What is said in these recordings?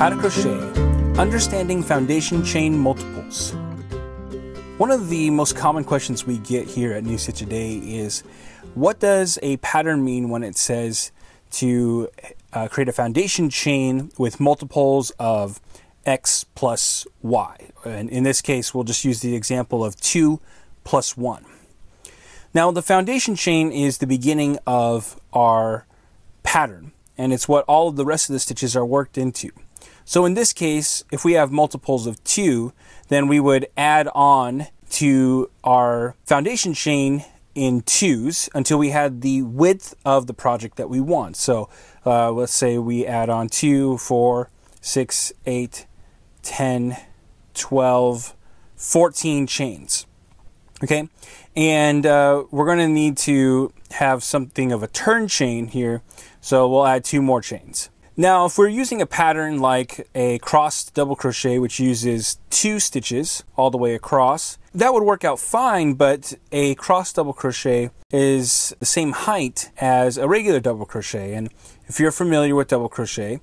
How to Crochet, Understanding Foundation Chain Multiples. One of the most common questions we get here at New Stitch A Day is, what does a pattern mean when it says to create a foundation chain with multiples of X plus Y? And in this case, we'll just use the example of 2 plus 1. Now, the foundation chain is the beginning of our pattern, and it's what all of the rest of the stitches are worked into. So in this case, if we have multiples of 2, then we would add on to our foundation chain in 2s until we had the width of the project that we want. So let's say we add on 2, 4, 6, 8, 10, 12, 14 chains. Okay, and we're going to need to have something of a turn chain here, so we'll add 2 more chains. Now, if we're using a pattern like a crossed double crochet, which uses 2 stitches all the way across, that would work out fine, but a crossed double crochet is the same height as a regular double crochet. And if you're familiar with double crochet,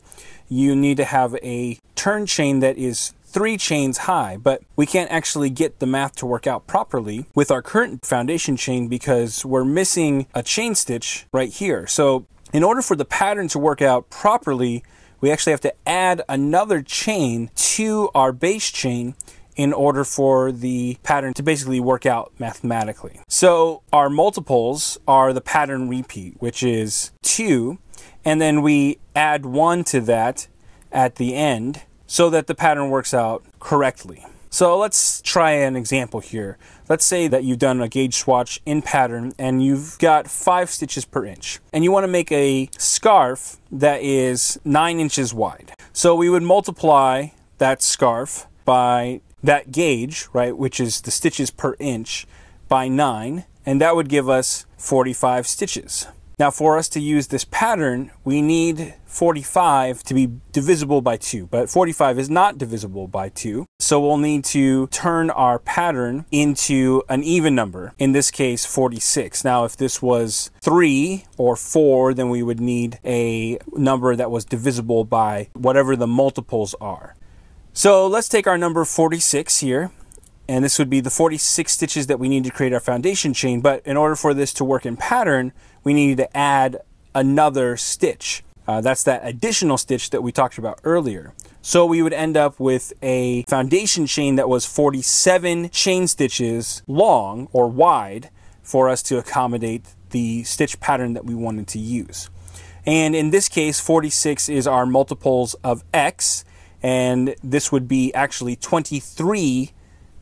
you need to have a turn chain that is 3 chains high, but we can't actually get the math to work out properly with our current foundation chain because we're missing a chain stitch right here. So in order for the pattern to work out properly, we actually have to add another chain to our base chain in order for the pattern to basically work out mathematically. So our multiples are the pattern repeat, which is 2, and then we add 1 to that at the end so that the pattern works out correctly. So let's try an example here. Let's say that you've done a gauge swatch in pattern and you've got 5 stitches per inch and you want to make a scarf that is 9 inches wide. So we would multiply that scarf by that gauge, right, which is the stitches per inch, by 9, and that would give us 45 stitches. Now, for us to use this pattern, we need 45 to be divisible by 2, but 45 is not divisible by 2. So we'll need to turn our pattern into an even number, in this case 46. Now, if this was 3 or 4, then we would need a number that was divisible by whatever the multiples are. So let's take our number 46 here, and this would be the 46 stitches that we need to create our foundation chain. But in order for this to work in pattern, we need to add another stitch. That's that additional stitch that we talked about earlier. So we would end up with a foundation chain that was 47 chain stitches long or wide for us to accommodate the stitch pattern that we wanted to use. And in this case, 46 is our multiples of X, and this would be actually 23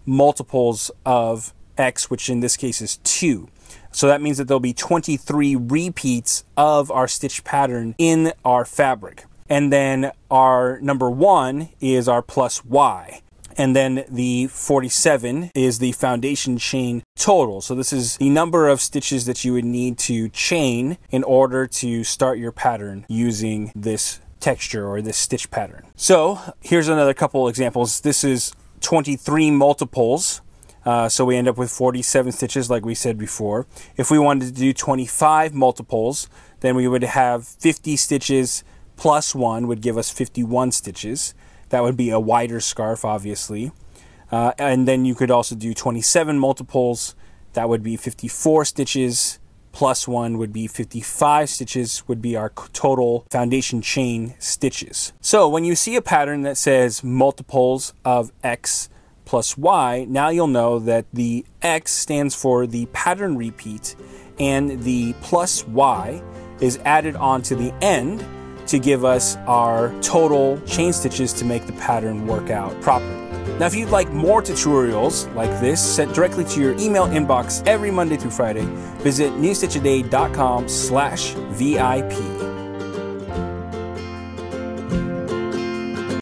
multiples of X, which in this case is 2. So that means that there'll be 23 repeats of our stitch pattern in our fabric. And then our number 1 is our plus Y. And then the 47 is the foundation chain total. So this is the number of stitches that you would need to chain in order to start your pattern using this texture or this stitch pattern. So here's another couple examples. This is 23 multiples. So we end up with 47 stitches like we said before. If we wanted to do 25 multiples, then we would have 50 stitches plus 1 would give us 51 stitches. That would be a wider scarf, obviously. And then you could also do 27 multiples. That would be 54 stitches plus 1 would be 55 stitches, would be our total foundation chain stitches. So when you see a pattern that says multiples of X plus Y, now you'll know that the X stands for the pattern repeat and the plus Y is added onto the end to give us our total chain stitches to make the pattern work out properly. Now, if you'd like more tutorials like this sent directly to your email inbox every Monday through Friday, visit newstitchaday.com/VIP.